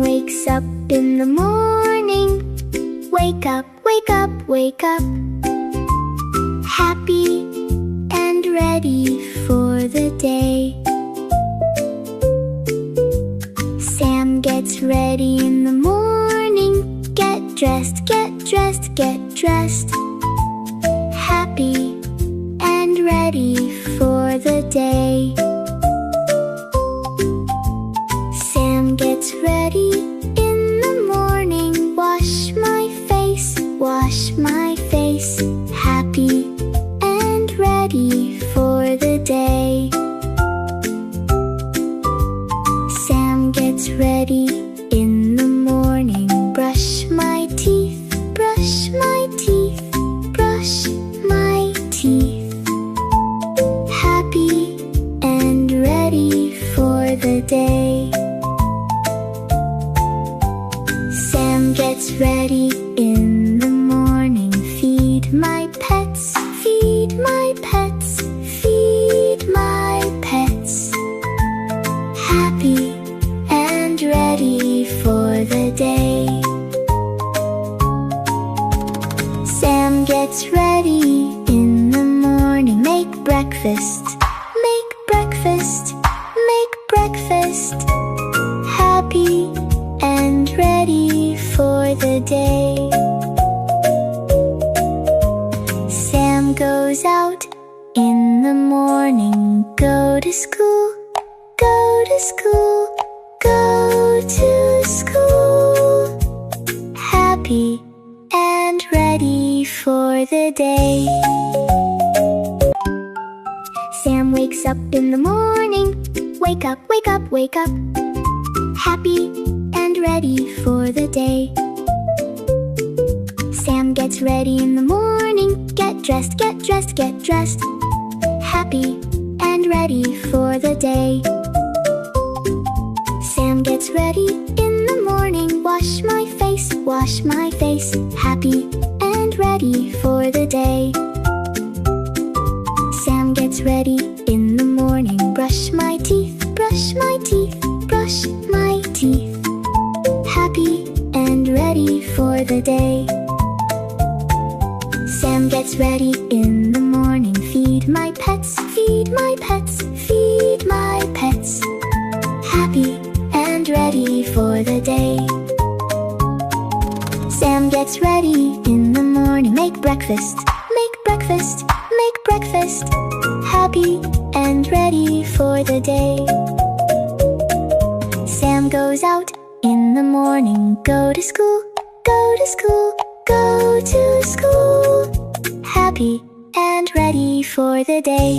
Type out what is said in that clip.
wakes up in the morning. Wake up, wake up, wake up. Happy and ready for the day. Sam gets ready in the morning. Get dressed, get dressed, get dressed. Happy and ready for the day. Sam gets ready in the morning. Wash my face, wash my face. Happy and ready for the day. Sam gets ready in the morning. Brush my teeth, brush my teeth, brush my teeth. Happy and ready for the day. Sam gets ready in the morning. Feed my pets, feed my pets, feed my pets. Happy and ready for the day. Sam gets ready in the morning. Make breakfast, make breakfast, make breakfast. Happy and ready for the day. Sam goes out in the morning. Go to school, go to school, go to school. Happy and ready for the day. Sam wakes up in the morning. Wake up, wake up, wake up. Happy and ready for the day. Sam gets ready in the morning. Get dressed, get dressed, get dressed. Happy and ready for the day. Sam gets ready in the morning. Wash my face, wash my face. Happy and ready for the day. Sam gets ready in the morning. Brush my teeth, brush my teeth, brush my teeth. Happy and ready for the day. Sam gets ready in the morning. Feed my pets, feed my pets, feed my pets. Happy and ready for the day. Sam gets ready in the morning. Make breakfast, make breakfast, make breakfast. Happy and ready for the day. Sam goes out in the morning. Go to school, go to school, go to school. Happy and ready for the day.